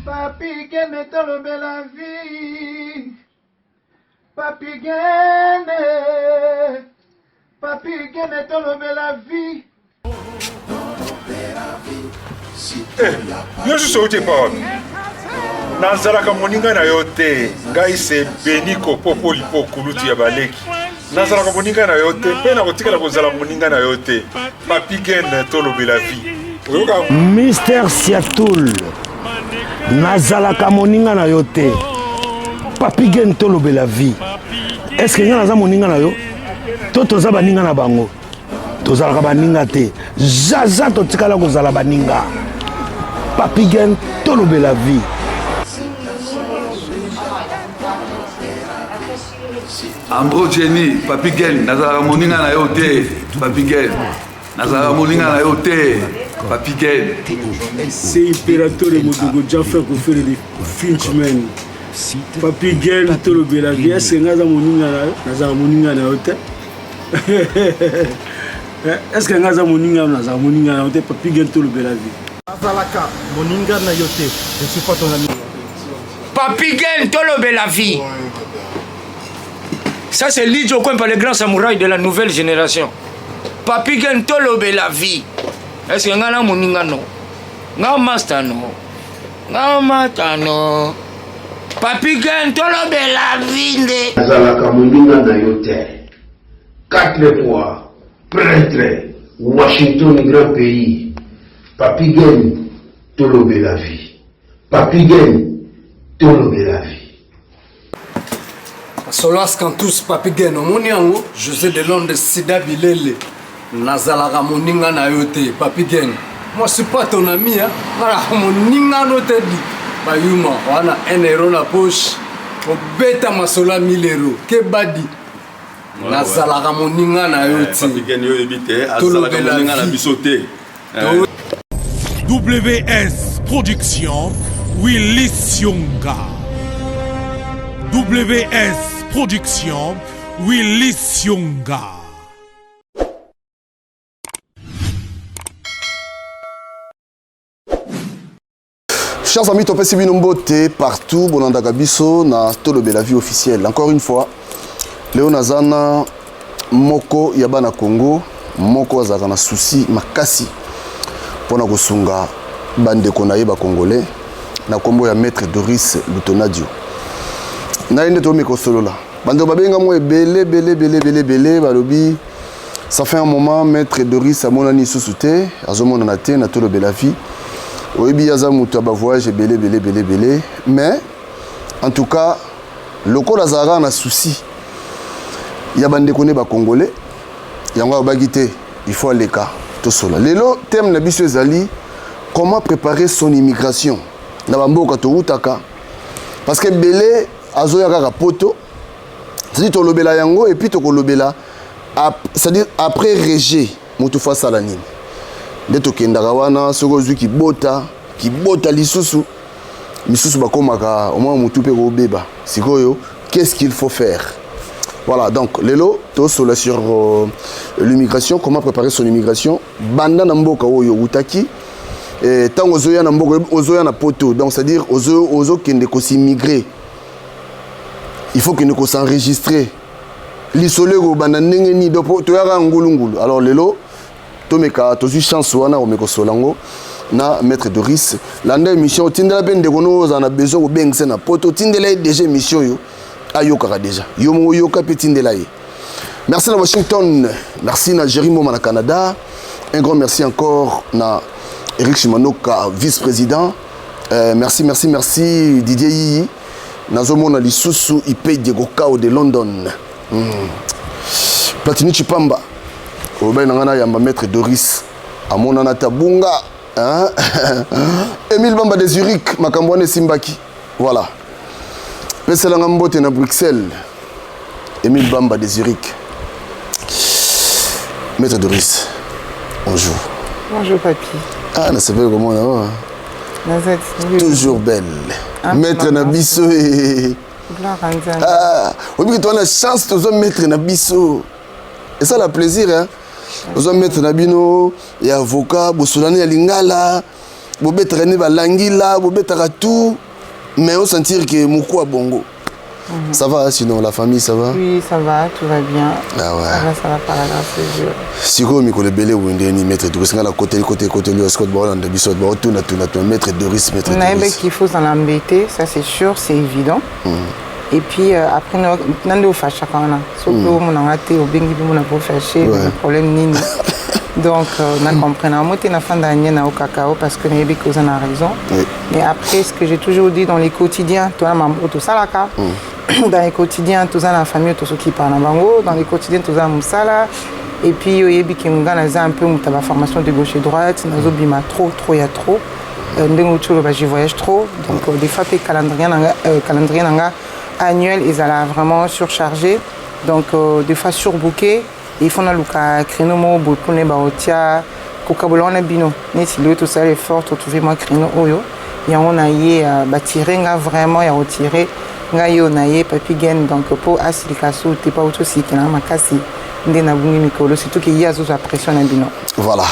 Papi Gene tolobe la vie. Papi Gene. Papi Gene tolobe la vie. Yo suis sauté par Nazaraka moninga na yote ngai se beniko popo lipo kuluti ya baleki Nazaraka moninga na yote pe na kotikala kozala moninga na yote Papi Gene tolobe la vie Mister Siatoul Nazalaka moninga na yote Papi Gene tolobe la vie. Est-ce que naza moninga na yo to toza baninga na bango tozalaka baninga te jaja totikala kozala baninga Papi Gene tolobe la vie. Ambro Jenny, Papi Gene, Nazara moninga na yote, Papi Gene. Nazara moninga na yote, Papi Gene. C'est impérateur de Modogo Jaffa qui fait des Finchman. Papi Gene tolobe la vie. Est-ce que Nazara moninga na yote? Est-ce que Nazara moninga na yote? Papi Gene tolobe la vie. Nazalaka moninga na yote. Je suis pas ton ami. Papi Gene tolobe la vie. Ça c'est Lidjo Kwempa, le grand samouraï de la nouvelle génération. Papi Gene tolobe la vie. Est-ce que ngana moninga no? Nga master no. Nga mata no. Papi Gene tolobe la vie de. Nazalaka moninga na yote. 4 fois prêtre Washington grand pays. Papi Gene tolobe la vie. Papi Gene tolobe la vie. Solas Kantus Papi Gene Moniango, José de Londres Sida Bilele, Nazalaka moninga na yote, Papi Gene. Moi je suis pas ton ami, hein. Voilà, moninga no te dit. Bayuma, on a 1 euro la poche, on bêta masola 1000 euros. Que badi. Nazalaka moninga na yote. Papi Gene yo ebite, azalaka moninga na bisote. WS Production, Willy Sionga. WS Production, Willy Sionga. Chers amis, Topesi Binombote, partout, Bonanda Gabiso, na Tolobe la vie officielle. Encore une fois, Léo Nazana, Moko Yabana Congo, Moko Azakana Souci, Makasi, Pona Gosunga, Bande Konaïba Congolais, na Kombo ya Maître Doris Lutonadio. Na inde to meko solo là. Bando babenga mo belé balobi. Ça fait un moment Maître Doris amonani susute, azomona na te na Tolobe la vie. Oyebi yaza mutu ba voyage belé. Mais en tout cas, loko lazara na souci. Ya bande kone ba congolais. Yango ba gité, il faut aller ka to solo. Lelo thème na biso ezali comment préparer son immigration. Na bamboka to utaka. Parce que belé azoya kaka poto, c'est-à-dire tolobela yango et puis tokolobela, c'est-à-dire après rejet, mutu face à la nini. De tokendaka wana soko zui ki bota lisusu, misusu bakomaka au moins mutu pe ko beba. Sikoyo, qu'est-ce qu'il faut faire? Voilà, donc lelo to solo sur l'immigration, comment préparer son immigration. Banda na mboka oyo utaki. Et tant ozoya na mboka ozoya na poto, donc c'est-à-dire ozo kende ko s'immigrer. Il faut que nous s'enregistrer. L'isolé au bananenge ni dopo toyaka ngulungulu. Alors lelo tomeka tozu chance wana o meko solango na Maître Doris. Landa émission tindela ben de kono za na besoin ko bengse na poto tindela déjà émission yo ayoka déjà. Yo mo yoka pe tindela yi. Merci na Washington, merci na Jerry Moma na Canada. Un grand merci encore na Eric Shimanoka vice-président. Merci Didier Yi. Nazomona lisusu ipe Diego Kao de London. Platini Chipamba. Obe nangana yamba Maître Doris. Amona na tabunga. Hein? Emile Bamba de Zurich. Makambwane Simbaki. Voilà. Pesela ngambote na Bruxelles. Emile Bamba de Zurich. Maître Doris. Bonjour. Bonjour papi. Ah, na c'est comment là? Toujours belle. Maître Nabiso et... Ah, oui, tu as la chance de mettre Nabiso. Et ça, le plaisir, hein. Vous mettre Nabino, et avocat, Bosolani à Lingala, bobé traîner balangila, bobé tout, mais on sentir que moukou a bongo. Ça va sinon la famille ça va? Oui ça va, tout va bien. Ah ouais. Ça va par la grâce de Dieu. Si vous me belé ou ndeni maître de risque la côté le Scott Boland de Bissot bon tout maître de risque On a un bec qu'il faut s'en embêter, ça c'est sûr, c'est évident. Et puis après nous au fâche quand on a sauf que mon raté au bengi mon a pas fâché, le problème nini. Donc on a compris na moté na fin d'année na au cacao parce que n'ai que on a raison. Mais après ce que j'ai toujours dit dans les quotidiens, toi maman tout ça là dans les quotidiens tout ça la famille tout ce qui parle bango dans les quotidiens tout ça musala et puis yebi ki ngana za un peu mutaba formation de gauche et droite nazo bima trop il y a trop ndengo tu je voyage trop donc des fois le calendrier nanga annuel ils allaient vraiment surchargé donc des fois surbooké il faut na luka créneau mo botone ba otia kokabolo na bino ni si le tout ça est fort to trouver moi créneau oyo ya on a yé bâtirer nga vraiment ya retirer ngayo na ye papi gen donc pour asilikasu te pas auto si kana makasi ndena bungi mikolo surtout qu'il y a zo pression na bino. Voilà.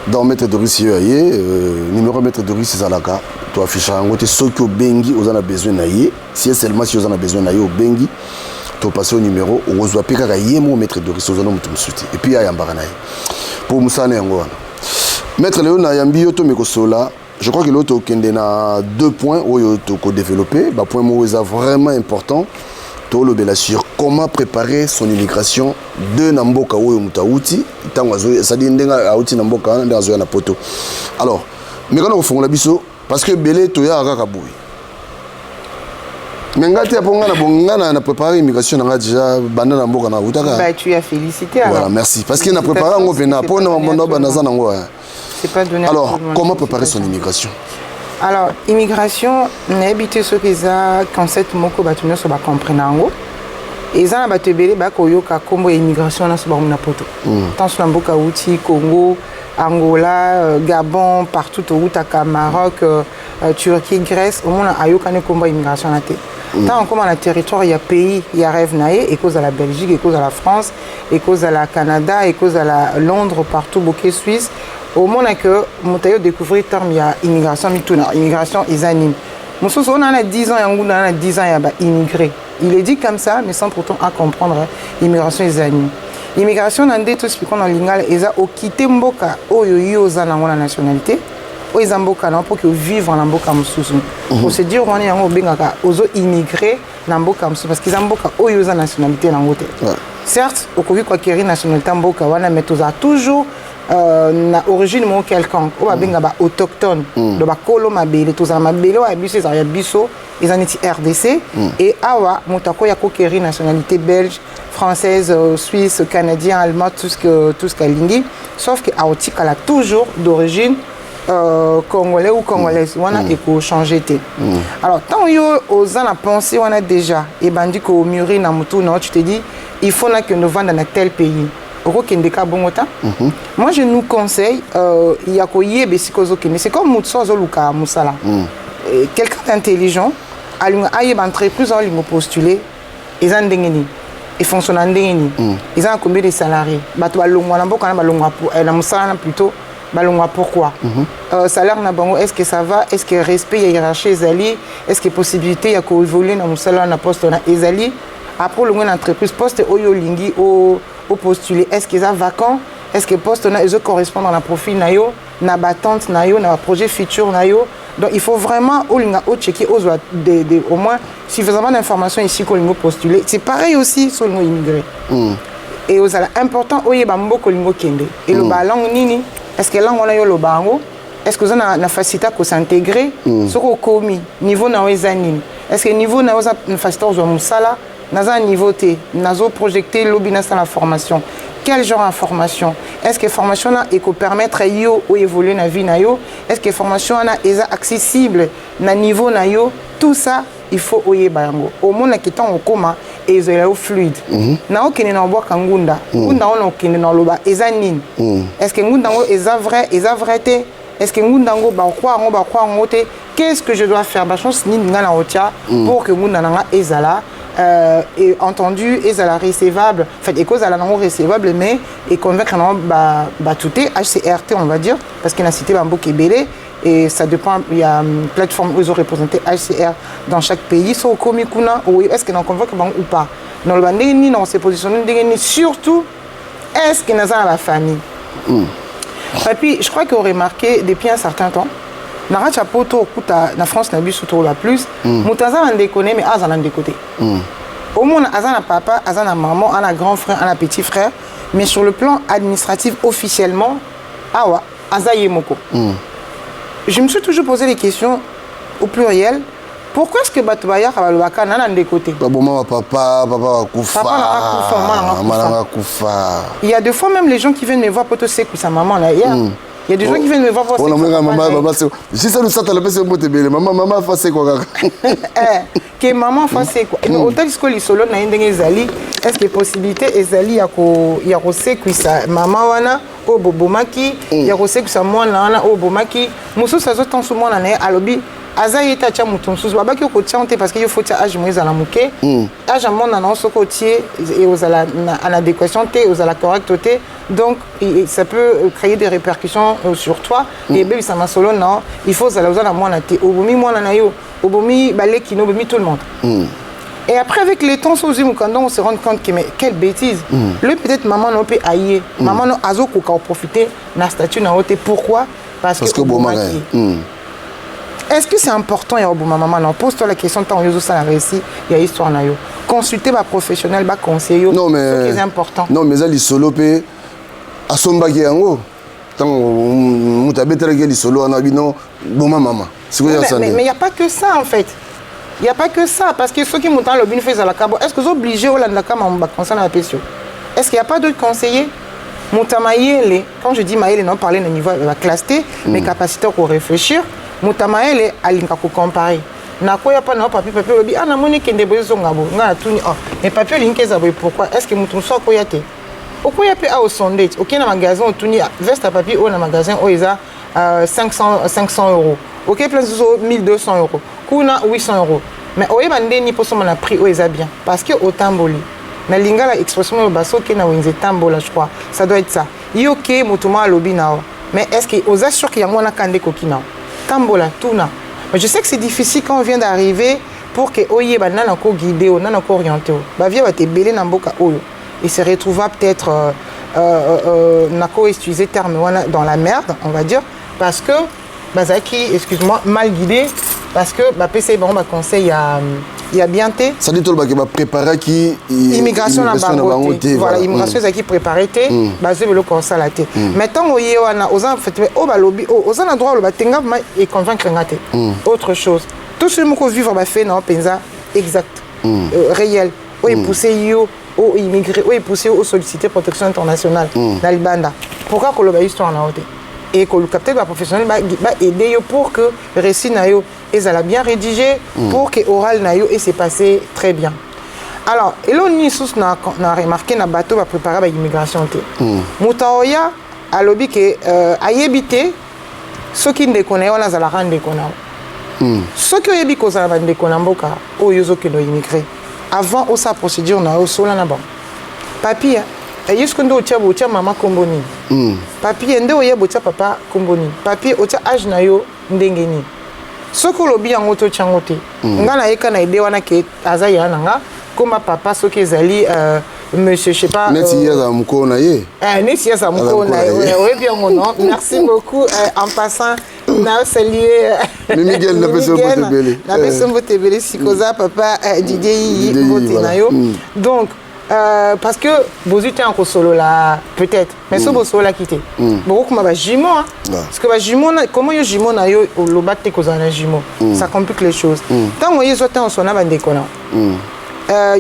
Dans maître de Russie numéro maître de Russie zalaka to afficher ngo te soki bengi ozana besoin na ye si seulement si ozana besoin na ye bengi to passer au numéro ozwa pika ka ye mo maître de Russie ozana mutu musuti et puis ya mbara na ye pour musana yango wana maître Léon na yambi yo to mekosola. Je crois que l'autre a 2 points où il faut développer. Le point vraiment important, sur comment préparer son immigration de Namboka ou Moutaouti. Alors, mais quand on fait la biso, parce que Belé Toya a Rakaboui. Mais quand on a préparé l'immigration, on a déjà bandé Namboka na Moutaka. Bah, tu as félicité. Voilà, merci. Parce qu'il a préparé un vena pour nous. Alors, comment préparer son immigration? Alors, immigration, on a habité ce qu'ils ont concept moko batuno so ba comprendre. Et ça na batebele ba koyoka kombo immigration na so ba mona poto. Tant sur Mboka Outi, Congo, Angola, Gabon, partout au Outaka, Maroc, Turquie, Grèce, au monde ayoka ne kombo immigration na te. Tant comme dans le territoire, il y a pays, il y a rêve naé, et cause à la Belgique, et cause à la France, et cause à la Canada, et cause à la Londres, partout, bokeh Suisse. Au monde que Moutayo découvrir terme il y a immigration mituna, immigration ils animent. Mon on a 10 ans et on a 10 ans il y a immigré. Il est dit comme ça mais sans pourtant à comprendre immigration ils animent. Immigration on a dit tout ce qu'on a lingal ils a quitté Mboka oyo za na la nationalité. Ils Mboka na pour que vivre en Mboka mususu. Pour se dire on est en bengaka ozo immigré na Mboka mususu parce qu'ils Mboka oyo za nationalité na ngote. Certes au Covid quoi kéri nationalité Mboka wana mais tous a toujours na origine mo quelconque o babenga ba autochtone do ba kolo mabele to za mabele o abiso za biso ezaniti RDC et awa motako ya kokeri nationalité belge française suisse canadien allemand tout ce qu'alingi sauf que aotika la toujours d'origine congolais ou congolaise wana eko changer té alors tant yo oza na pensée wana déjà et bandi ko mûri na mutu na tu te dis il faut que nous vendre dans tel pays. Moi je nous conseille il y a c'est comme Moutsozo Luka Moussala. Quelqu'un d'intelligent a une entreprise a postulé ils ont dengeni ils fonctionnent dengeni ils ont combien de salariés bato balongwa na mboka na balongwa pour na musala plutôt balongwa pourquoi salaire na bango est-ce que ça va est-ce que respect il y a hiérarchie ezali est-ce que possibilité il y a ko évoluer na musala na poste na ezali après le entreprise poste oyo lingi au postuler est-ce qu'ils sont vacants est-ce que poste na ils correspondent à la profil na yo na battante na yo na projet futur na yo donc il faut vraiment au checker au moins suffisamment d'informations ici qu'on lingo postuler c'est pareil aussi sur lingo immigré et aux important oye ba mboko lingo kende et le langue nini est-ce que langue on a yo lo bango est-ce que vous avez la facilité à s'intégrer sur au commis niveau na wezanini est-ce que niveau na oza facilité aux musala dans un niveau T, nazo projecté l'obinance dans la formation. Quel genre de formation? Est-ce que formation a éco permettre yo ou évoluer na vie na yo? Est-ce que formation a accessible na niveau na yo? Tout ça, il faut oyer bango. Au monde qui est en coma et ils sont fluide. Na okene na boka ngunda. Ngunda on okene na loba ezanin. Est-ce que ngunda ngo eza vrai té? Est-ce que ngunda ngo ba croire ngo té? Qu'est-ce que je dois faire? Ba chance ni ngana otia pour que ngunda nga ezala et entendu et ça la recevable en fait et cause à la non recevable mais et convaincre non tout HCRT on va dire parce qu'il a cité Bambo Kebele et ça dépend il y a une plateforme où ils ont représenté HCR dans chaque pays so komi kuna ou est-ce que non convaincre ou pas dans le bandé ni dans ces positions ni surtout est-ce qu'il y a dans la famille et puis je crois qu'on remarqué depuis un certain temps na chapoto kuta na France na biso to la plus mutaza en déconner mais azana de côté au monde azana papa azana maman ana grand frère ana petit frère mais sur le plan administratif officiellement awa azaye moko je me suis toujours posé des questions au pluriel pourquoi est-ce que batubaya kabalobaka nana de côté papa kufa il y a des fois même les gens qui viennent me voir poto c'est que sa maman là hier il y a des gens qui viennent me voir pour ça. Maman, si ça nous sort à la personne maman fait quoi que maman fait quoi autant que les solo na ndenge ezali est-ce que possibilité ezali ya ko sekisa maman wana o bobomaki ya ko sekisa mwana wana o bomaki muso sazo tansu mwana na alobi azayi ta cha mutu mususu babaki ko tiante parce que il faut age moïse na muke age mwana na soko tie et aux la en adéquation té aux la correcteté donc ça peut créer des répercussions sur toi et bien ça m'a solo non il faut ça la mwana té obomi mwana na yo obomi baleki no bomi tout le monde et après avec les temps on se rend compte que mais quelle bêtise le peut-être maman non peut ailler maman non azoko ka profiter na statut na hoté pourquoi parce que est-ce que c'est important ya oboma maman non pose-toi la question tant yozo ça la réussi il y a histoire na yo consulter ba professionnel ba conseiller non mais c'est important non mais ali solo pe asombaki yango tant mutabetera ke li solo na bino boma maman c'est quoi ça mais il y a pas que ça en fait il y a pas que ça parce que ceux qui montent le bin fait à la cabo est-ce que vous obligés au landa kama ba concernant la question est-ce qu'il y a pas d'autres conseillers Moutamaïele, quand je dis maïle, non parler au niveau de la classe T, mes capacités pour réfléchir, Moutamaïele, alinka ko comparer. Na ko ya pas na papier obi ana moni kende bozo ngabo ngana tuni oh mais papier linké za boy pourquoi est-ce que mutu so ko yate oko ya pe a au sondage OK na magasin tuni veste à papier au na magasin o isa 500 euros OK plein zo 1200 euros kuna 800 euros mais o yeba ndeni poso na prix o isa bien parce que au tamboli na lingala expression baso ke na wenze tambola je crois ça doit être ça yoke mutuma lobi nao mais est-ce que aux assure qu'il y a mona kande kokina tambola tuna mais je sais que c'est difficile quand on vient d'arriver pour que oye banana ko guider ou nana ko orienter ba via ba te belé na mboka oyo et se retrouva peut-être nako utiliser terme wana dans la merde on va dire parce que bazaki excuse-moi mal guidé parce que ba PC bon ba conseil il y a bien té ça dit tout le ba préparer qui immigration na bango voilà immigration qui préparer té basé le conseil la té maintenant oye wana oza fait o ba lobby oza na droit le ba tenga et convaincre ngate autre chose tout ce monde vivre ba fait non penza exact réel o pousser yo o immigré o pousser o solliciter protection internationale na libanda pourquoi ko lo ba histoire na hote et que le capteur professionnel va aider pour que le récit nayo est bien rédigé pour que oral nayo et s'est passé très bien. Alors, et là on a remarqué na bateau va préparer l'immigration té. Mutaoya a lobby que ayebité ceux qui ne connaissent on a la rendre connaissent. Ceux qui yebi ko za bande konamboka o yozo que no immigré. Avant o sa procédure na o sola na ba. Papier et est-ce qu'on doit tirer maman komboni papier ende oye botia papa komboni papier otia âge na yo ndengeni soko lobi yango to changote ngana yeka na ide wana ke azaya nanga comme papa soki ezali monsieur je sais pas neti ya za mko na ye neti ya za mko na ye oui bien non merci beaucoup en passant na saluer Miguel na peso botebele na peso botebele sikoza papa Didier Botenayo donc parce que bozu te en solo là peut-être mais ce beau solo là quitté beaucoup comme ba jumeau parce que ba jumeau comment yo jumeau na yo lo batte ko za na jumeau ça complique les choses tant moi yo te en sona ba ndekona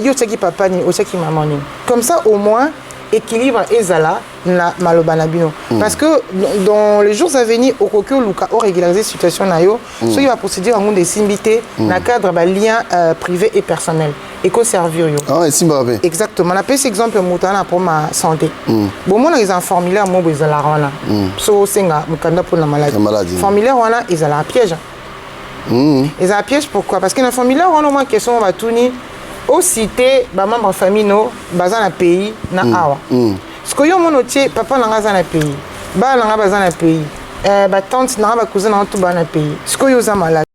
yo tsaki papa ni o tsaki maman ni comme ça au moins équilibre ezala na maloba na bino parce que dans les jours à venir au kokyo luka o régulariser situation na yo so il va procéder en de simbité na cadre ba lien privé et personnel et ko servir yo exactement na pese exemple mutana pour ma santé bon mon les en formulaire mo bezala wana so senga mukanda pour la maladie formulaire wana ezala un piège ils a un piège pourquoi parce que dans formulaire wana moi question va tourner cité ba membre famille no baza na pays na awa ce que yo mono tie papa nanga za na pays ba nanga baza na pays ba tante nanga ba cousin na tout ba na pays ce que yo za malade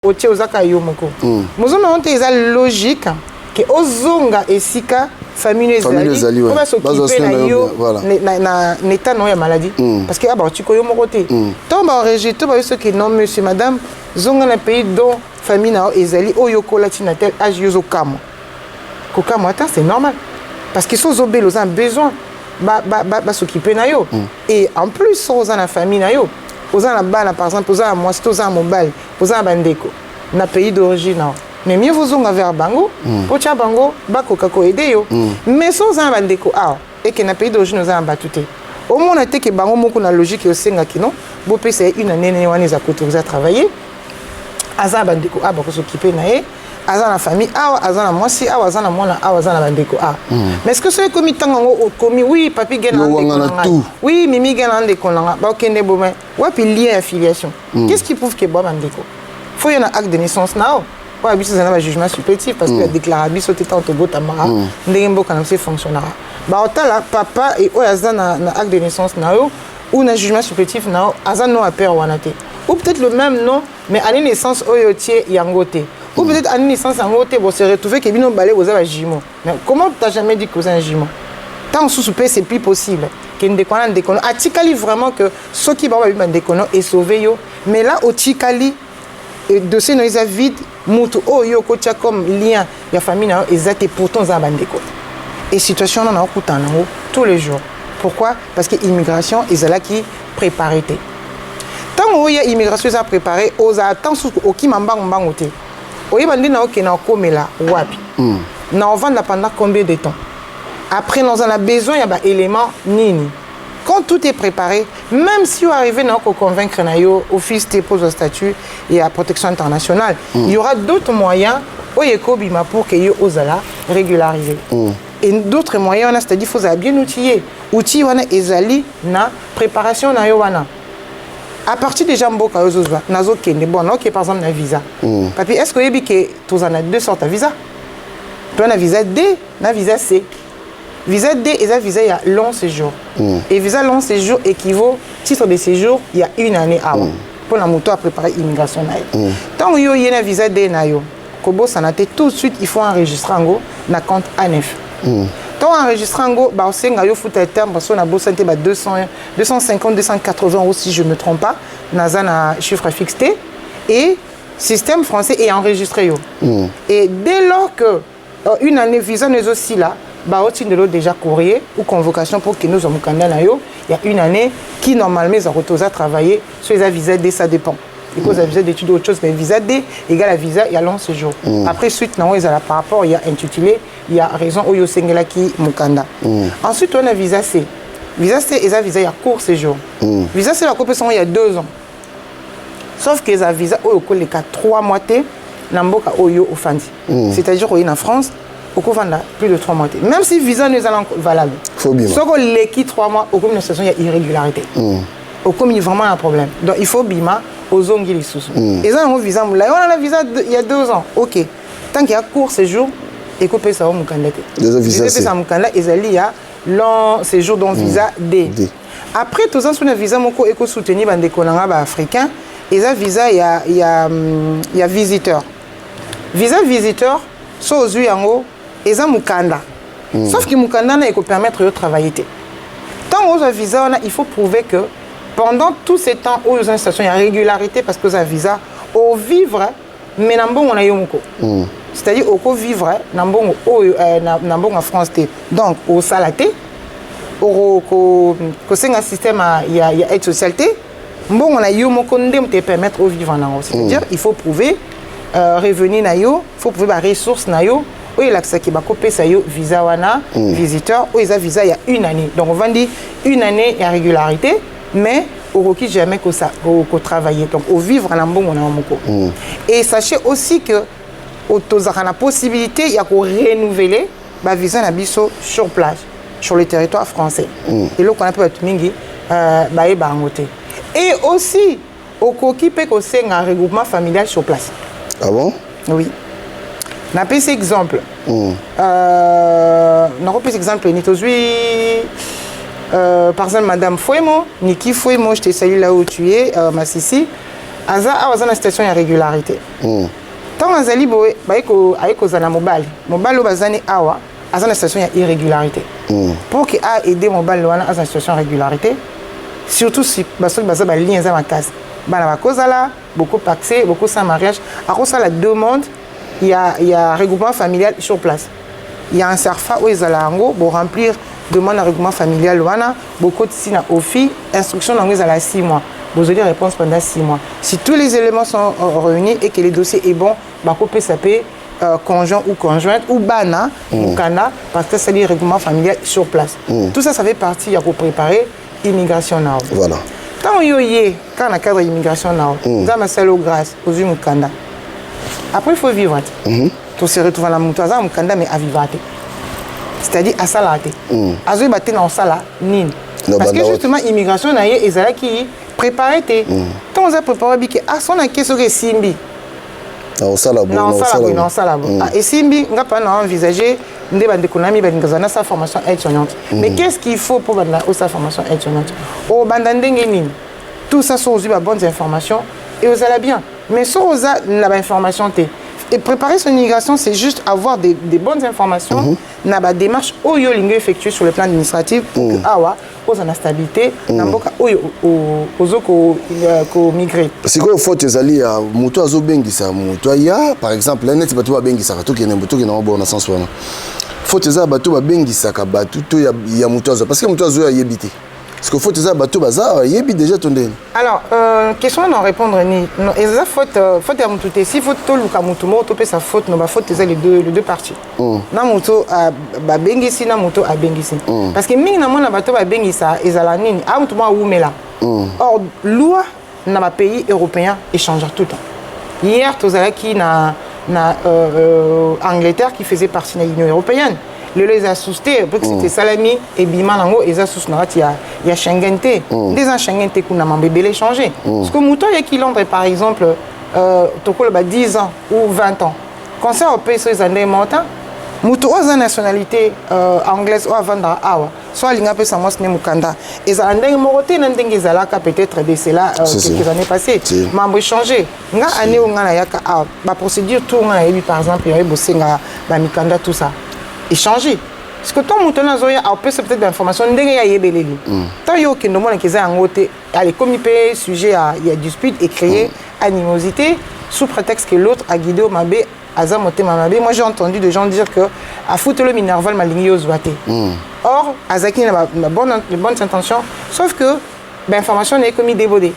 o tie ozaka yo moko mozono onte eza logique que ozonga esika famille ezali on va s'occuper na yo na état non ya maladie parce que aba tu ko yo moko te tant ba rejeter ba ce que non monsieur madame zonga na pays dont famille na ezali oyo kolati na tel âge yozo kamo kokamo attends c'est normal parce que so zobelo za besoin ba s'occuper na yo et en plus so za na famille na yo oza na bana par exemple oza na mwasi to za mobile oza na bandeko na pays d'origine mais mieux vous zonga vers bango po tia bango bakoka ko aider yo mais so za na bandeko et que na pays d'origine oza na batute au moins on a été que bango moko na logique yo senga kino bo pesa une année wana za autorisé à travailler aza bandeko bako s'occuper na ye aza na famille aza na mwasi aza na mwana aza na bandeko mais est-ce que c'est comme tango komi oui papi gena oui mimi gena ndeko nanga ba okende bo mais wapi lien affiliation qu'est-ce qui prouve que bo bandeko faut y en a acte de naissance nao ouais biso za na jugement supplétif parce que la déclaration biso teta to bota mara ndenge mboka na se fonctionnera ba otala papa et aza na acte de naissance nao ou na jugement supplétif nao aza no a père wana te ou peut-être le même nom mais à la naissance oyotier yangote ou peut-être à la naissance yangote bon se retrouver que bino balé aux aba jumeaux mais comment tu n'as jamais dit que vous êtes un jumeau tant sous-soupé c'est plus possible qu'il ne déconne à tikali vraiment que ceux qui vont bien déconner et sauver yo mais là au tikali de ces nos vide mutu oyo kocha comme lien ya famille na ezate pourtant za bandeko et situation on a okutana tous les jours pourquoi parce que immigration ezala qui préparité tant il y a immigration à préparer aux attentes au qui m'embango te oye bandi na ok na komela wapi na on vend pendant combien de temps après nous en a besoin il y a des éléments nini quand tout est préparé même si vous arrivez à convaincre na yo office dépose au statut et à protection internationale il y aura d'autres moyens oye ko bima pour que yo ozala régulariser et d'autres moyens c'est-à-dire faut bien outiller wana ezali na préparation na yo wana à partir des jambes kaozozwa nazo kende bon OK par exemple na visa papi est-ce que yebi que tous en a deux sortes de visa tu as visa D na visa C visa D et visa il y a long séjour et visa long séjour équivaut titre de séjour il y a une année avant pour la moto à préparer immigration na tant yo yena visa D na yo kobo sanate tout de suite il faut enregistrer ngo na compte ANF tant enregistrant ngo ba osenga yo futa terme parce qu'on a bossé 250 280 euros si je me trompe pas naza na chiffre fixé et système français est enregistré yo et dès lors que une année visa nous aussi là ba otindelo déjà courrier ou convocation pour que nous omukanda na yo il y a une année qui normalement ils ont retourné à travailler sur les visa D ça dépend il faut visa d'études autre chose mais visa D égale à visa il y a long séjour après suite non ils a par rapport il y a intitulé il y a raison oyo sengela ki mukanda ensuite on a visa C et ça visa il y a court séjour visa C la coopération il y a 2 ans sauf que ça visa oyo ko les 3 mois té na mboka oyo ofandi c'est-à-dire oyo en France au vanda plus de 3 mois même si visa n'est pas valable faut bien sauf que les 3 mois au comme une situation il y a irrégularité au comme il y a vraiment un problème donc il faut bima aux ongles les sous et ça on visa on a la visa il y a 2 ans OK tant qu'il y a court séjour et qu'on peut ça au mukanda déjà visa c'est ça mukanda et ça il y a long séjour donc visa D après tous ans sur le visa moko éco soutenir bande konanga ba africain et ça visa il y a visiteur visa visiteur so ozui yango et ça mukanda sauf que mukanda na peut permettre de travailler tant aux visa il faut prouver que pendant tous ces temps où ils ont une station il y a régularité parce que ça visa au vivre mais n'ambon on a yomoko c'est-à-dire au vivre n'ambon n'ambon en France donc au salaté au ko senga système il y a aide sociale bon on a yomoko ndem te permettre au vivre en c'est-à-dire il faut prouver revenu na yo faut prouver ba ressources na yo ou il a que qui va couper ça yo visa wana visiteur ou ils a visa il y a une année donc on va dire une année il y a régularité mais au requis jamais que ça au travailler donc au vivre en bon on a moko et sachez aussi que autozaka na possibilité il y a qu'on renouveler ba visa na biso sur place sur le territoire français et là qu'on a peut mingi ba e bangote et aussi au coquille peut que un regroupement familial sur place ah bon oui n'a pas cet exemple nakopesa exemple ni tozwi par exemple madame Fouemo, Niki Fouemo, je te salue là où tu es, Massissi, aza na situation ya régularité. Tant azali boye ayeko zana mobile o bazani awa aza na situation ya irrégularité. Pour que a aider mobile wana aza na situation ya régularité, surtout si basoki baza ba ligne za makasi. Bana bakozala beaucoup paxé, beaucoup sans mariage, à cause la demande, il y a regroupement familial sur place. Il y a un serfa où ils allaient pour remplir demande de regroupement familial wana, beaucoup de signes au fil, instruction dans les 6 mois. Vous avez réponse pendant 6 mois. Si tous les éléments sont réunis et que le dossier est bon, bah peut s'appeler conjoint ou conjointe ou bana ou kana parce que c'est le regroupement familial sur place. Tout ça, ça fait partie pour préparer l'immigration now. Voilà. Quand on y quand on a cadre d'immigration now, on a ma grâce aux Mukanda. Après il faut vivre. Tu se retrouves à la moutaza Mukanda mais à vivre. C'est-à-dire à salate. À zo baté dans sala nin. Parce que justement immigration na yé ezala qui préparer té. Tant on a préparé bi que à son akeso ke simbi. Na sala bon. Na sala bon. Et simbi nga pas na envisager ndé bande konami bande ngazana sa formation aide-soignante. Mais qu'est-ce qu'il faut pour bande sa formation aide-soignante? O bandandenge nin. Tout ça sont aux bonnes informations et aux allez bien. Mais sans aux la information té. Et préparer son immigration, c'est juste avoir des bonnes informations, na ba démarche oyo lingue effectuée sur le plan administratif pour que awa aux en stabilité, na mboka oyo ko migrer. C'est quoi faut tes alliés à moto azo bengisa moto ya par exemple là net bato ba bengisa ka to ki na moto ki na bo na sens wana. Faut tes a bato ba bengisa ka bato to ya moto azo parce que moto azo ya yebité. Parce que faut déjà bateau bazar, il y a déjà ton dé. Alors, question d'en répondre ni. Non, et ça faute à mututé. Si faut tout le camutumo, topé sa faute, non, bah faute c'est les deux parties. Na moto a bengisi, na moto a bengisi. Parce que ming na mon bateau a bengisa, ezalanini, a mutumo a oumela. Or loi na ma pays européen échange tout le temps. Hier, tous qui na Angleterre qui faisait partie de l'Union européenne. Les a sousté parce que c'était salami et bima nango et ça sousnati il y a Schengen des ans Schengen té kuna mambébé les changer parce que mouton y a qui Londres par exemple toko le 10 ans ou 20 ans quand ça au pays les années montant mouton aux nationalité anglaise ou avant awa soit linga pe samos ne mukanda et ça ndenge moroté ndenge zalaka peut-être de cela quelques années passées membre changer nga année où nga na yaka ba procédure tout nga et par exemple y a bossé nga ba mikanda tout ça échanger parce que ton mouton azoya a peut-être d'informations ndenge ya yebeleli tant yo ke ndomona keza ngote allez comme il peut sujet à il y a dispute et créer animosité sous prétexte que l'autre a guidé au mabé azamoté mabé. Moi j'ai entendu des gens dire que a foutre le minerval malingi ozwate or azaki na bonnes intentions sauf que l'information n'est commis démodé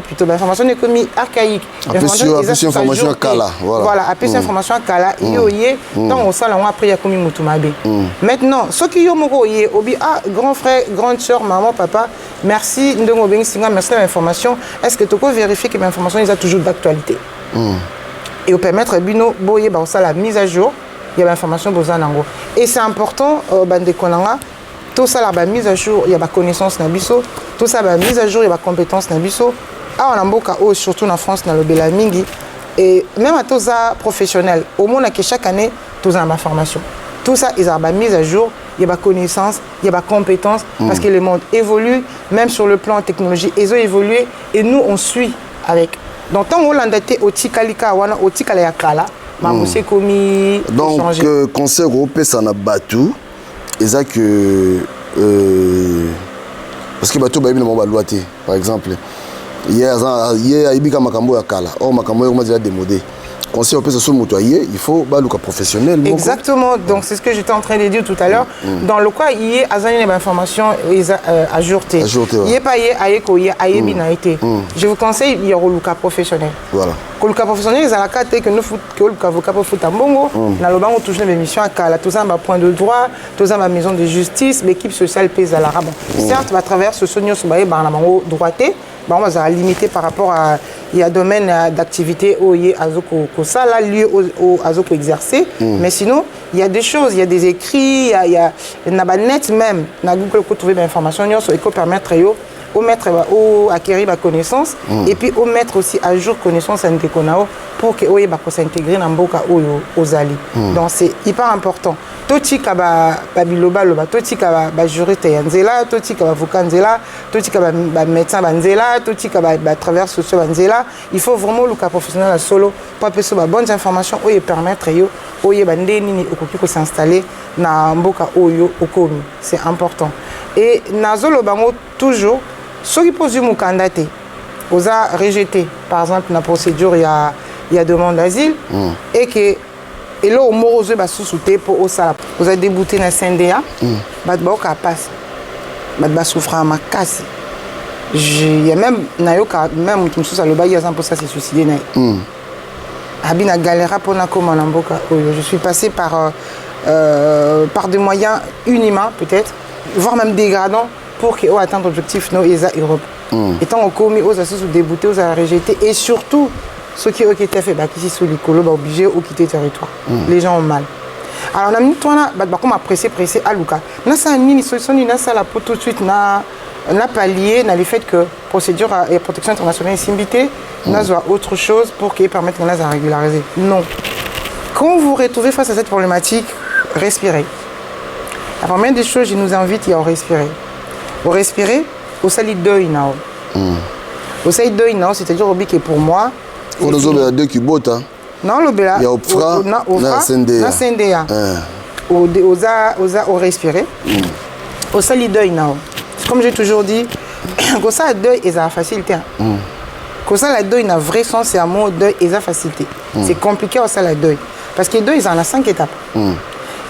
plutôt l'information n'est commis archaïque l'information information kala voilà après information kala yoyé donc on sala on après il y a commis mutumabe maintenant ce qui yo moko yé obi grand frère grande sœur maman papa merci ndongo beng singa merci de l'information est-ce que tu peux vérifier que l'information est toujours d'actualité et au permettre bino boyé ba ça la mise à jour il y a l'information bozanango et c'est important bande konanga tout ça la mise à jour il y a la connaissance na biso tout ça la mise à jour il y a la compétence na biso en amboka surtout en France na le belamingi et même à tous ça professionnel au moins que chaque année tous en ma formation tout ça ils ont la mise à jour il y a la connaissance il y a la compétence parce que le monde évolue même sur le plan technologie ils ont évolué et nous on suit avec donc tant on l'a daté au tikalika wana au tikalaya kala mamoussé commis donc conseil européen ça na batu et ça que parce que bateau baïbi na mo loi té par exemple hier ibika makambo ya kala or makambo ya déjà démodé conseil européen sur motoyer il faut baluka professionnel exactement donc c'est ce que j'étais en train de dire tout à l'heure dans le cas il y a azani les informations ajourtées il y a pas ayeko il y a ayebi na été je vous conseille il y a luka professionnel voilà luka professionnel ils la carte que nous que luka avocat pour foot mbongo na lo bango toujours l'émission à kala tout ça ba point de droit tout ça ma maison de justice l'équipe sociale pèse à l'arab certes à travers ce sonio sobaye ba na bango droité on va limiter par rapport à il y a domaine d'activité où il y a azoko ça là lieu au azoko exercer mais sinon il y a des choses, il y a des écrits, il y a net même, na Google pour trouver des informations, il faut permettre au maître au acquérir la connaissance et puis au mettre aussi à jour connaissance pour que s'intégrer dans mboka aux alliés. Donc c'est hyper important. Toti kaba biloba loba, toti kaba juriste yanzela, toti kaba avocat nzela, toti kaba médecin banzela, toti kaba travailleur social banzela. Il faut vraiment le cas professionnel à solo pour avoir bonnes informations et permettre au yebande nini okoki s'installer na mboka oyo okomi. C'est important. Et nazolo bango toujours ceux qui posent mon candidat, vous a rejeté, par exemple, la procédure, il y a demande d'asile, et que et là, au morose, sous-souté pour au sala. Vous avez débouté dans le CNDA, vous passe, vous souffrir à ma casse. Il y a même, même, tout ça, le bail, pour ça, c'est suicidé. Abina galera pour na comment je suis passé par des moyens inhumains, peut-être, voire même dégradants, pour qu'ils atteignent l'objectif no ESA Europe. Étant au commis aux associations déboutées, aux rejetés et surtout ceux qui ont été faits, qui sont obligés de quitter le territoire. Les gens ont mal. Alors, on a mis tout pressé à Luka. On a mis une solution, pour tout de suite, on a pallié le fait que la procédure et protection internationale est invitée, on a autre chose pour qu'ils permettent de régulariser. Non. Quand vous vous retrouvez face à cette problématique, respirez. La première des choses, je nous invite à respirer. Au respirer, au sali deuil nao. Au sali deuil nao, c'est-à-dire que pour moi. On a deux qui bottent. Non, le bela. Il y a au fra, na CNDA. Au respirer. Au sali deuil nao. Comme j'ai toujours dit, quand ça deuil est la facilité. Quand ça la deuil n'a vrai sens, c'est un mot deuil et la facilité. C'est compliqué au sali deuil. Parce que deuil, ils en a 5 étapes.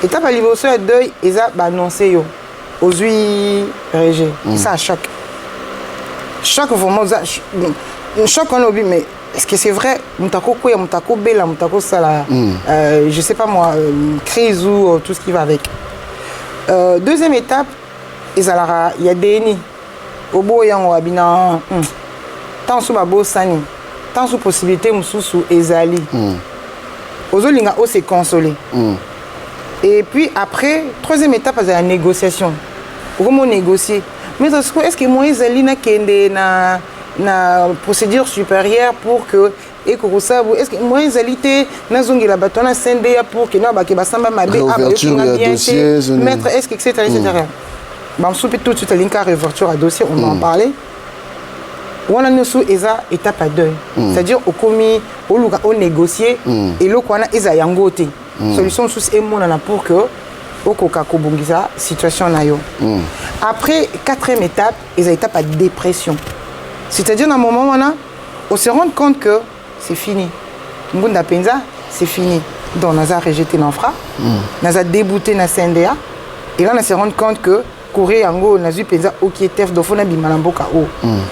Étape à niveau au deuil, ils ont annoncé yo. Aux huit régés. Ça a choc. Choc vraiment. Choc on a oublié, mais est-ce que c'est vrai? Moutako Kouya, Moutako Bela, Moutako Sala, je sais pas moi, crise ou tout ce qui va avec. Deuxième étape, il y a des nids. Au beau yang wabina. Tant sous babo sani. Tant sous possibilité moussou ezali. Aux olinga o se consoler. Et puis après, troisième étape, c'est la négociation. Comment négocier? Mais est-ce que moi, j'ai na procédure supérieure pour que est-ce que moi, j'ai na bâton na CNDA pour que basamba mabe mettre est-ce que etc. Bon, tout de suite l'inca réouverture à dossier, on va en parler. On a nous eza étape à 2. C'est-à-dire au commis au négocier et le quoi na eza yangote. Solution sous et mon pour que au coca kobongisa situation na yo. Après quatrième étape, ils étape à dépression. C'est-à-dire dans un moment on se rend compte que c'est fini. Ngunda penza, c'est fini. Donc on a rejeté l'enfra, on a débouté na CNDA et là on se rend compte que Corée Ango na zu penza okitef do fona bimalamboka o.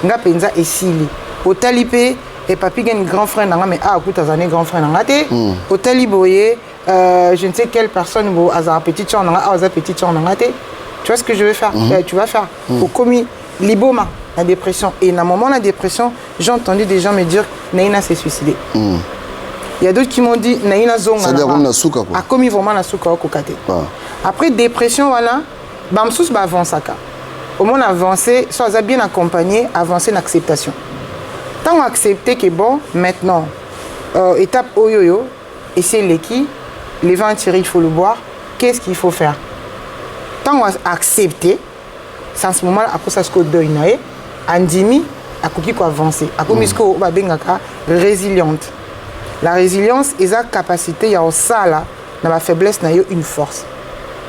Nga penza esili. Au talipé et papi gagne grand frère nanga mais écoute azane grand frère nanga té. Au taliboye je ne sais quelle personne ou à petite chambre, à petite chambre, tu vois ce que je vais faire? Tu vas faire. Au commis, liboma, la dépression. Et dans un moment la dépression, j'ai entendu des gens me dire Naïna s'est suicidé. Il y a d'autres qui m'ont dit Naïna zonga. C'est-à-dire qu'on a souka quoi. A commis vraiment la souka au kokate. Après dépression, voilà, bamsous va avancer. Au moins avancé, soit bien accompagné, avancer en acceptation. Tant accepter que bon, maintenant, étape oyoyo, et c'est l'équipe. Les vins tirés, il faut le boire. Qu'est-ce qu'il faut faire? Tant qu'on accepter, c'est en ce moment à cause de ce que deuil nae, andimi, à quoi qu'il faut avancer. À quoi qu'il faut résiliente. La résilience est la capacité, il y a ça là, dans la faiblesse, il y a une force.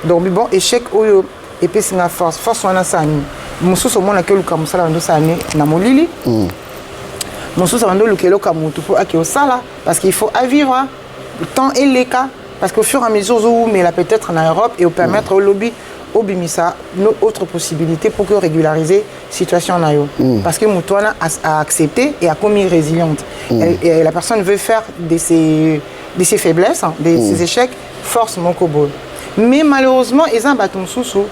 Donc bon, échec oyo, et puis c'est une force. Force on a ça. Moussou au monde laquelle nous ça dans ça na molili. Moussou ça dans lequel nous pour acquérir ça là, parce qu'il faut à vivre. Tant et les cas. Parce qu'au fur et à mesure où mais là peut-être en Europe et au permettre au lobby au bimisa nos autres possibilités pour que régulariser situation na yo parce que Moutouana a accepté et a commis résiliente et la personne veut faire de ses faiblesses de ses échecs force mon kobo mais malheureusement ils ont battu sous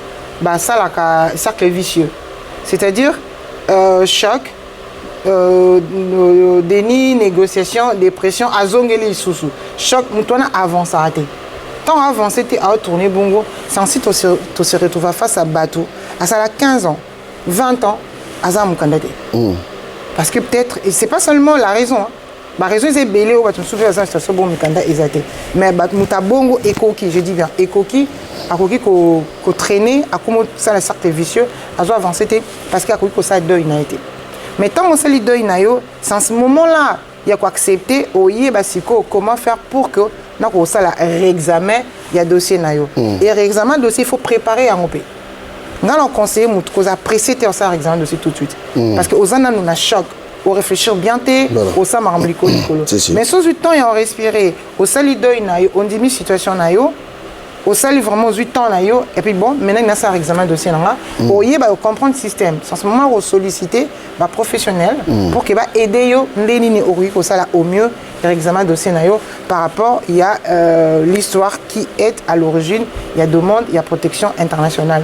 ça la cercle vicieux c'est-à-dire choc déni, négociation, dépression, azongeli sous. Choc, Moutouana avance à rater. tant avancé tu as tourné bongo sans si tu se retrouves face à bateau à ça 15 ans 20 ans à ça mukandate parce que peut-être et c'est pas seulement la raison hein. La raison c'est belé ou tu souviens ça c'est bon mukanda ezate mais muta bongo ekoki je dis bien ekoki akoki ko traîner à comment ça la cercle vicieux à zo avancer parce qu'il akoki ko ça deuil na été mais tant on sali deuil na yo sans ce moment là il y a quoi accepter oye basiko comment faire pour que na ko ça la réexamen il y a dossier na yo et réexamen dossier il faut préparer en op nga le conseiller mut ko za pressé te ça réexamen dossier tout de suite parce que aux ana nous na choc au réfléchir bien té au ça marambliko nicolo mais sous du temps il a respirer au sali deuil na yo on dit situation na yo au sali vraiment 8 ans na yo et puis bon maintenant il y a ça examen dossier là oye ba comprendre système en ce moment au solliciter ba professionnel pour que ba aider yo ndeni ni au ça là au mieux examen dossier na yo par rapport il y a l'histoire qui est à l'origine il y a demande il y a protection internationale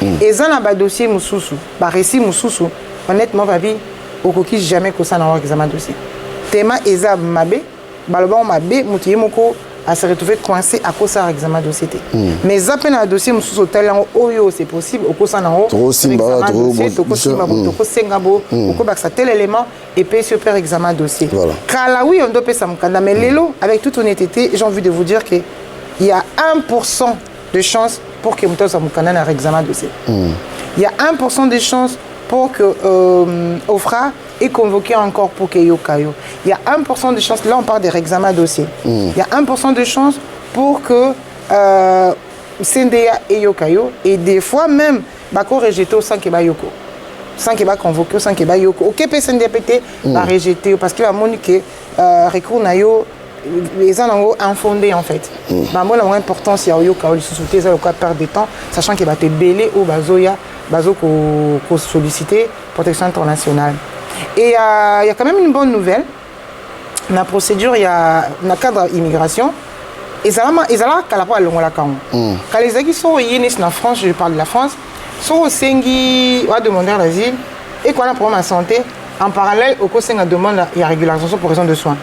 et ça na ba dossier mususu ba récit mususu honnêtement babi au coquille jamais que ça dans l'examen dossier tema eza mabe baloba mabe mutiye moko à se retrouver coincé à cause de l'examen dossier mais zappé na dossier mususu talent oyo c'est possible au cause na ho trop simba trop simba trop sengabo au ba ça tel élément et puis super examen dossier kala oui on doit payer ça mukanda mais lelo avec toute honnêteté j'ai envie de vous dire que il y a 1% de chance pour que muto ça mukanda na examen dossier il y a 1% de chance pour que Ofra est convoqué encore pour que Yokayo. Il y a 1% de chance, là on parle des examens dossiers. Il y a 1% de chance pour que CNDA et Yokayo. Et des fois même, Bako rejeté au sans que Yoko. Sans qu'il va convoquer, sans qu'il va Yoko. Ok, CNDPT va rejeter parce qu'il va moniquer recours na yo. Les gens ont infondé en fait. Moi, la moins importance, il y a Yokayo, ils se soutiennent, ça va perdre de temps, sachant qu'il va te belé au Bazoya. Bazo qu'on solliciter protection internationale. Et il y a quand même une bonne nouvelle. Dans la procédure, il y a un cadre immigration. Et ça là, qu'à la fois, quand les gens qui sont en France, je parle de la France, sont au Sengi, ou à demander l'asile, et qu'on a un problème de santé, en parallèle, au conseil de demande, il y a régularisation pour raison de soins.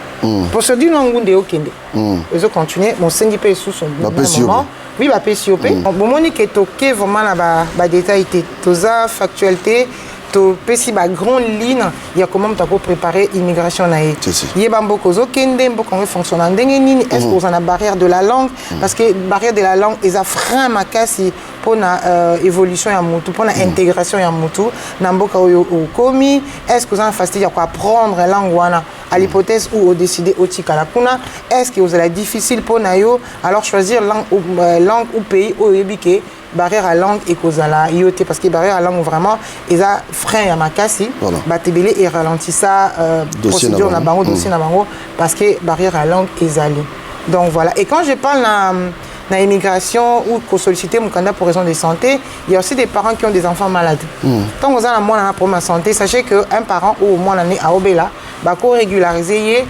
Procédure non de Okende. Ils ont continué, mon Sengi paye sous son moment. Oui, bah PCOP. Bon, monique est ok, vraiment là, bah détail, toza factualité, to pesi ba grande ligne, il y a comment tu as préparé immigration naïe. Il y a beaucoup de kende, beaucoup de fonctionnants. Est-ce que vous en avez barrière de la langue? Parce que barrière de la langue, ils ont frein ma casse pour la évolution ya mutu, pour la intégration ya mutu. Namboka au komi. Est-ce que vous en faites quoi apprendre la langue wana? À l'hypothèse où on décide au Tikalakuna, est-ce que vous avez difficile pour nayo alors choisir langue ou pays où il barrière à langue et cause à la IoT parce que barrière à langue vraiment ils a frein à ma casse batébélé et ralentit ça procédure na bango dossier na bango parce que barrière à langue est allé donc voilà et quand je parle na immigration ou qu'on solliciter mon candidat pour raison de santé il y a aussi des parents qui ont des enfants malades quand vous avez un mois pour ma santé sachez que un parent ou au moins l'année à Obela va régulariser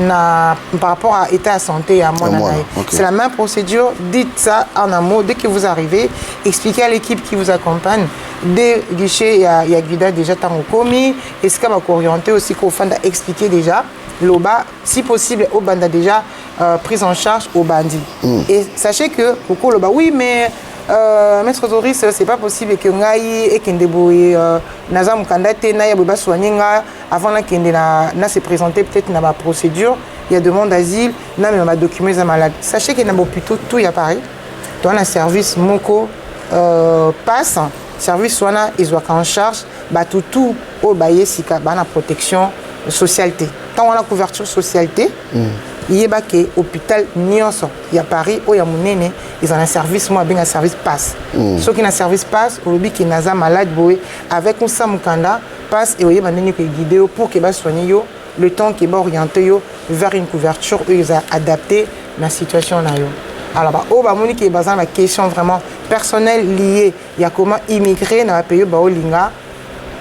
par rapport à l'état de santé à mon année. C'est la même procédure. Dites ça en amont dès que vous arrivez. Expliquez à l'équipe qui vous accompagne. Des guichets, il y a Guida déjà tant au commis. Et ce qu'on va orienter aussi qu'au fond d'expliquer déjà. L'OBA, si possible, au banda déjà prise en charge au bandit. Et sachez que pour l'OBA, oui, mais maître Doris, c'est pas possible que ngai et kendeboui nazam kandate na ya boba soigner avant la kende na se présenter peut-être na ba procédure, il y a demande d'asile, na mais ma documents za malade. Sachez que na hôpital tout y a pareil. Dans un service moko passe service soana ils ont en charge ba tout au baye sika ba na protection socialité. Tant on a couverture socialité il y a que hôpital Nyonso, il y a Paris, il y a Mounene, ils ont un service, moi, bien un service passe. Ceux qui ont un service passe, au lobby qui est malade, avec un Samukanda, passe et il y a une vidéo pour qu'ils soignent le temps qui va orienter vers une couverture, ils ont adapté la situation. Alors, au Bamoni qui est basé sur la question vraiment personnelle liée, il y a comment immigrer dans le pays Baolinga.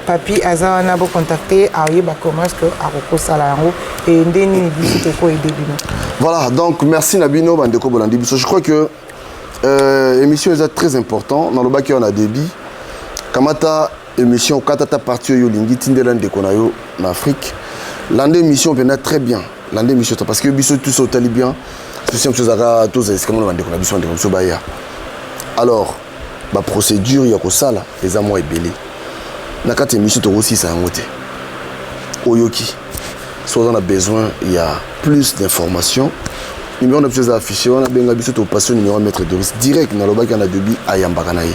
Papi Azana a contacté comment est-ce que Aroko Salarango et Ndeni Bisitoko et Debino. Voilà, donc merci Nabino Bandeko Bolandi. Je crois que l'émission est très importante. Dans le bas on a débit. Kamata émission Katata partie Yolingi Tindelan de Konayo en Afrique. L'année émission venait très bien. l'année mission parce que biso tout ça au bien c'est simple chose à tous est comme on va dire qu'on a besoin de comme ça baya alors la procédure il y a que ça là les amours est belé na quand émission to aussi ça ngote oyoki soit on a besoin il y a plus d'informations numéro de choses affiché on a bien biso to passion numéro maître Doris direct na lobaki na debi ayambaka na ye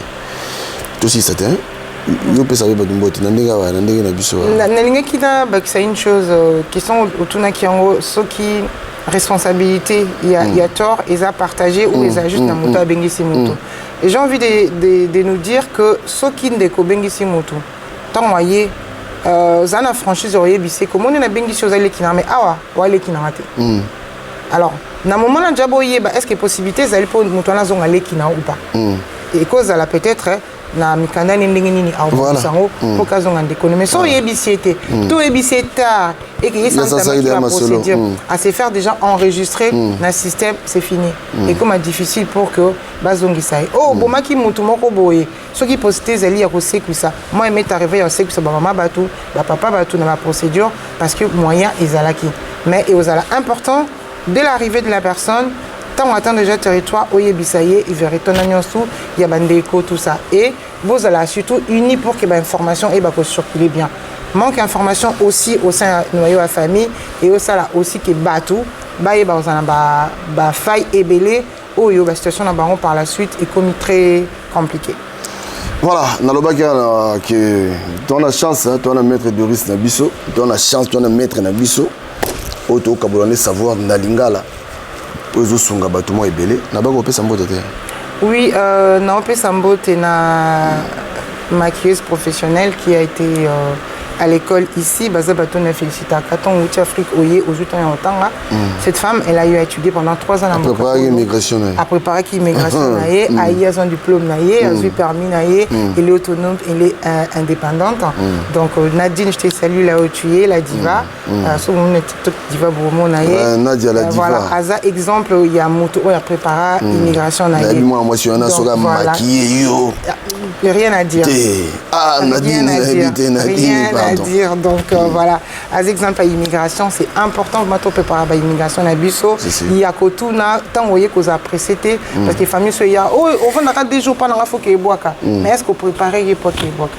tout si c'est yo peut savoir badumbote na ndenge wa na ndenge na biso na linga kita bakisa une chose qui sont autour qui en ceux qui responsabilité il y a tort ils a partagé ou ils a juste na moto abengisi moto et j'ai envie de nous dire que ceux qui ndeko bengisi moto tant moyen zana franchise oyebise comment on a bengisi aux aleki na mais awa wa aleki na raté alors na moment na jabo yeba est-ce que possibilité zali pour moto na zonga aleki na ou pas et cause la peut-être na mikanda ni ndenge nini au sango pour kazonga ndekone mais so yebisi était tout yebisi tard et que ça la procédure à se faire déjà enregistrer dans le système c'est fini et comme difficile pour que bazongi ça oh bomaki mutu moko boye ceux qui posté zali ya koseku ça moi m'est arrivé à seku ça ba mama batu ba papa batu dans la procédure parce que moyen ezalaki mais et aux important dès l'arrivée de la personne tant on attend déjà territoire oyebisaye il verrait ton agnosou il y a bandeko tout ça et vous allez surtout unis pour que l'information et circuler bien manque d'information aussi au sein de la famille et au sein là aussi que batou baye ba faille et belé ou yo ba situation na baron par la suite est comme très compliqué. Voilà, nalobaki que dans la chance toi na maître Doris na biso dans la chance toi na maître na biso auto kabolane savoir na lingala ozo sunga bato mo ebele na bako pesa mbote te. Oui, na pesa mbote na maquilleuse professionnelle qui a été à l'école ici, basée à Batone Félicita, Katon, Outi Afrique, Oye, aux Outans et Otanga. Cette femme, elle a eu à étudier pendant 3 ans à préparer l'immigration. À préparer l'immigration, a eu son diplôme, a eu permis, elle est autonome, elle est indépendante. Donc, Nadine, je te salue là où tu es, la diva. Sur mon TikTok, diva Bourmon, Nadia, la diva. Voilà, à exemple, il y a Moto, il a préparé l'immigration. Moi, je suis un assoga maquillé. Rien à dire. Ah, Nadine, rien à dire. Donc voilà, as exemple à l'immigration, c'est important de préparer à l'immigration à Bisso. Il y a que tout na tant voyez qu'on a précédé parce que famille se y a oh on a 4 jours pendant la fois qu'il boit mais est-ce qu'on prépare il pour qu'il boit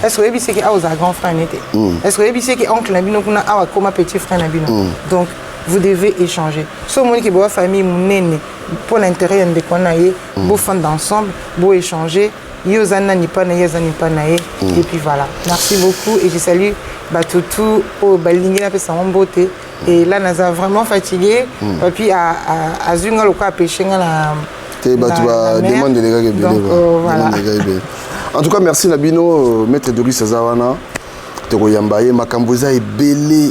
est-ce que c'est que a aux grand frère n'était est-ce que c'est que oncle Nabino kuna a comme petit frère Nabino donc vous devez échanger ce monde qui boit famille mon néné pour l'intérêt de qu'on a beau fond d'ensemble beau échanger Yozana ni pas naïe, et puis voilà. Merci beaucoup et je salue Batutu au Balingina pe sa beauté et là nous a vraiment fatigué et puis à Zunga le quoi pêcher na demande les gars voilà. En tout cas merci Nabino maître Doris Zawana te koyambaye makamboza ebele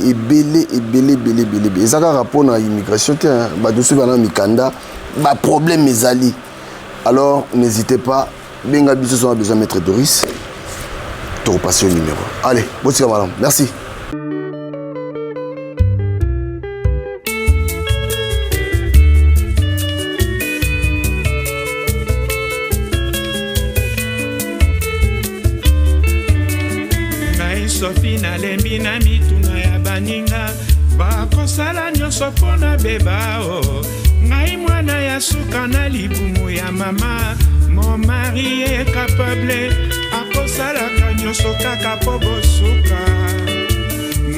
ezaka rapport na immigration te ba dossier bana mikanda ba problème ezali alors n'hésitez pas. Benga Biso a besoin de maître Doris. Tu repasses au numéro. Allez, bon madame. Merci. Sophie na lembi na mituna ya baninga bakosala nyonso mpona beba o ngai mwana ya suka na libumu ya mama. Mon mari est capable akosalaka nyonso kaka po bosuka.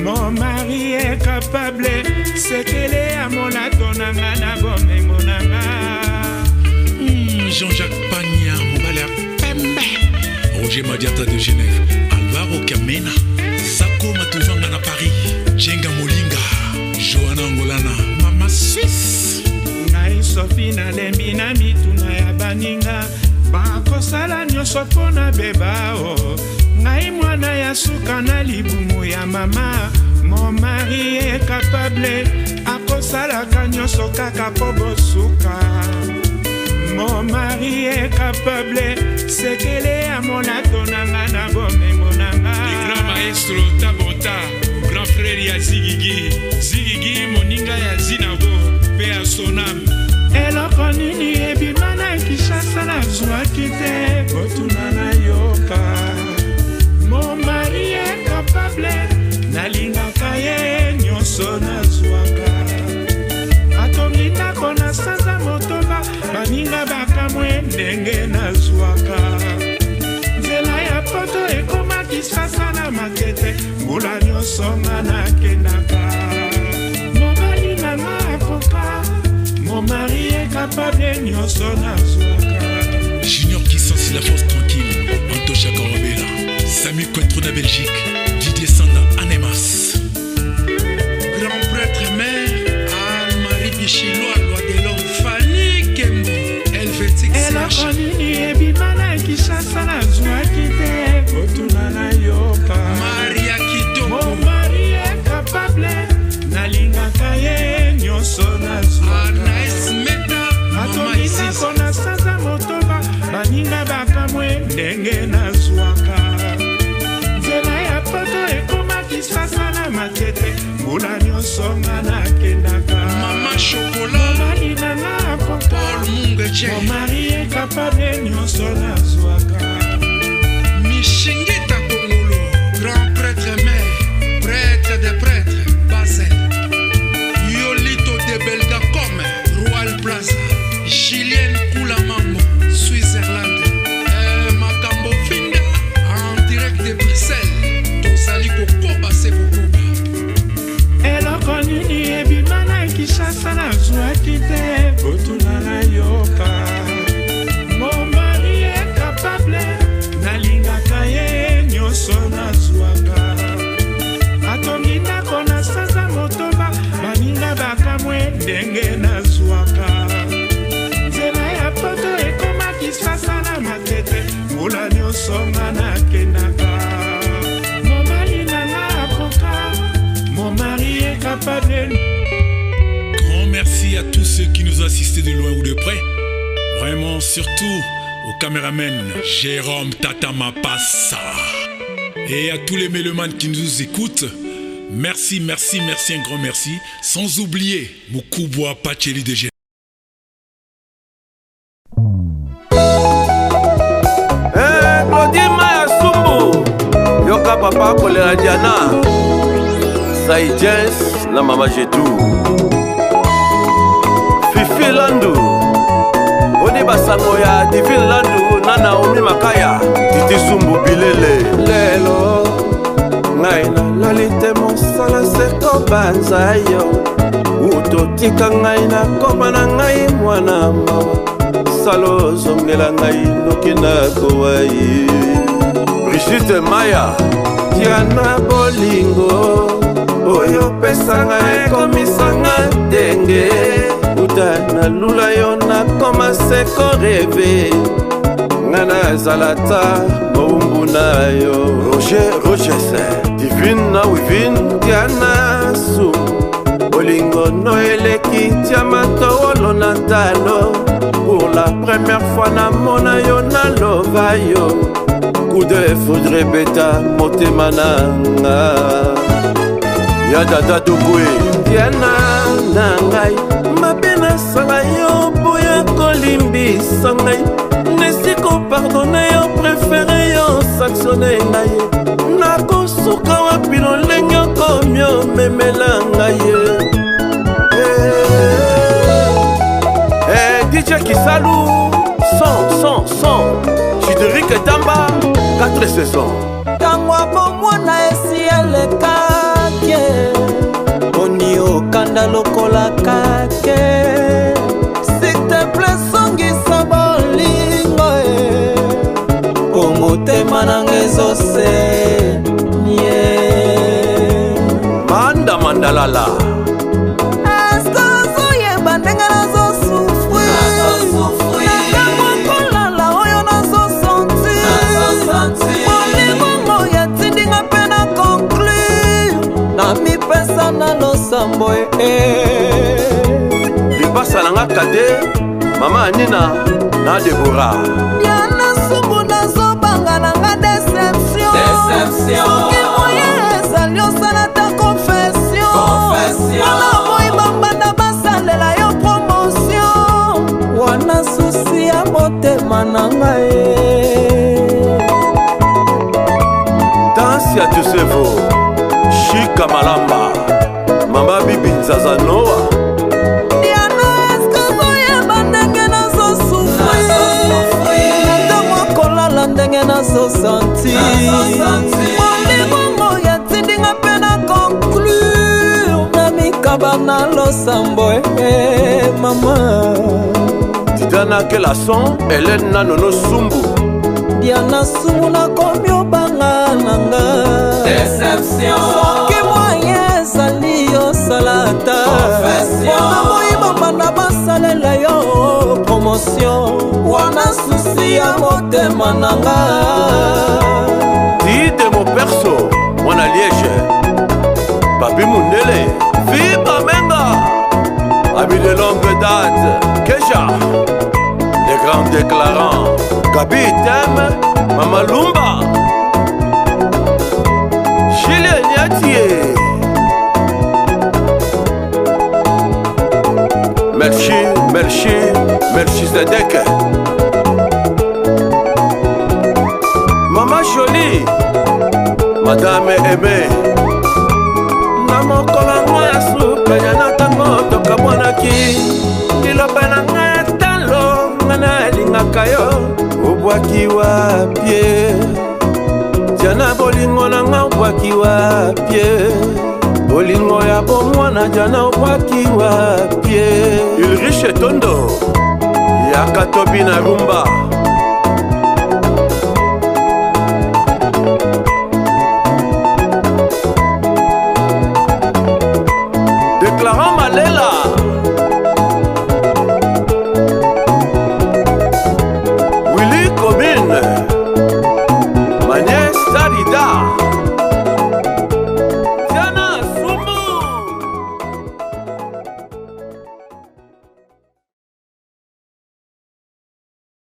Mon mari est capable sekele amona tonanga na bomengo nanga. Jean-Jacques Pagna, mobile ya pembe. Roger Madiata de Genève, Alvaro Kamena, Sako Matuvanga na Paris, Jenga Molinga, Johanna Angolana, Mama Suisse. Ngai Sophie na lembi na mituna ya baninga bakosala nyonso mpona beba o ngai mwana ya suka na libumu ya mama. Mon mari est capable akosalaka nyonso kaka po bosuka. Mon mari est capable sekele amona tonanga na bomengo nanga. Le grand maestro Tabota, grand frère ya Zigigi moninga ya Zinabo pe a sonam. Eloko nini ebima na Kinshasa nazwaki te botuna na yoka. Mon mari est capable nalingaka ye nyonso nazwaka. nyonso nga nakendaka. Mobali nanga avocat, mon mari est capable nyonso nazwaka. Junior qui sensit la force tranquille, Antocha Korobela, Samy Cointreau de Belgique, Didier Sanda, Anemas. Grand prêtre mère, Anne-Marie Bichiloa, loi de l'homme, Fanny Kembo, Helvétique CH. Elle a connu ni ebimana Kishasa na zwaki te, otuna na yoka. Maria Kitoko. Mon mari est capable, nalingaka ye nyonso nazwaka. Anaïs Meta, Mama Isis. Kona sanza motoba, baninga bakamwe ndenge nazwaka. Nzela ya poto ekoma Kisasa na matete, mbula nyonso nga nakendaka. Mama Chocolat, mobali nanga avocat, Paul Mungeche. mon mari est capable nyonso nazwaka. Mishingita Kongolo, grand prêtre mère, prêtre des prêtres, Basel. Yolito de Belgacom, Royal Plaza. Julienne Koulamambo, Switzerland. Makambo Finda, en direct de Bruxelles. Tosali Kokoba, c'est Kokoba. Elle a connu ni ebimana Kishasa na zwaki te, otuna na yoka. Mon mari est capable, nalingaka ye nyonso nazwaka. Atongi ndako na sanza motoba, baninga bakamwe ndenge nazwaka. Nzela ya poto ekoma Kisasa na matete, mbula nyonso nga nakendaka. Mobali nanga avocat, mon mari est capable. Grand merci à tous ceux qui nous ont assistés de loin ou de près. Vraiment, surtout au caméraman Jérôme Tatamapassa. Et à tous les mélomanes qui nous écoutent. Merci, merci, merci, un grand merci. Sans oublier Moukouboua Pacheli de G. Claudie Maya Sumbu Yoka Papa Kolera Diana Saï Jens na Mama Jetou Fifi Landu Oni Basango ya Divine Landu na Naomi Makaya Titi Sumbu Bilele Lelo Ngaina lalite mosala seko banza yo Utotika ngaina koma na ngai mwana mawa Salo zongela ngai noki na kowai Brigitte Maya Diana Bolingo Oyo pesanga ekomisanga denge Uta na lula yo na koma seko reve Ngana zalata maumbu na yo Roger Divine na Wivine Diana Su Bolingo no eleki Tiamato wolo na talo Pour la première fois na mona yo na lova yo Coup de foudre beta motema nanga Ya dada dogwe Diana na ngai Mabe na sala yo boya kolimbisa ngai Nesiko pardonne yo préféré yo sanctionne ngai Nakosuka wapi no lenge komyo memela ngai DJ Kisalou, 100, Chideric Tamba, 4 saisons. Tangwa bomwana esi elekake, oni okanda lokola kake. S'il te plaît songisa bolingo omotema nanga ezose nye. Manda Mandalala. Mipesa na losambo Lipasa nanga kade Mama Nina na Deborah Yana subu na zobanga nanga deception Soki moye ezali osala ta confession Wana moi bambanda basalela yo promotion Wana susi ya motema nanga Dansi ya Tusevo Chika Malamba Mama Bibi Nzazanoa Diana eskazo yeba ndenge nazo sufri Ntango kolala ndenge nazo santi Molingongo ya tindinga pena na bana losambo mama Titana quel son Hélène Nanono Sumbu Diana Sumbu nakomi obanga nanga Déception Soki moyen ezali yosalata Wana moyibamba na basalela yo promotion Wana susi ya motema nanga Dite mon perso Mwana Liège Papi Mundele Viva Menga Ami de longue date Keja Les grands déclarants Gabi Tem Mama Lumba Julien Niatier Merci Zedek Mama Jolie Madame Aimée Namokolanga ya suka ya natango toka mwanaki Nilope na nga talo ngana lingaka yo Obwaki wapie Jana bolingo na nga obwaki wapie Bolingo ya bomwana jana obwaki wapie Ulrich Tondo Yakatobi na rumba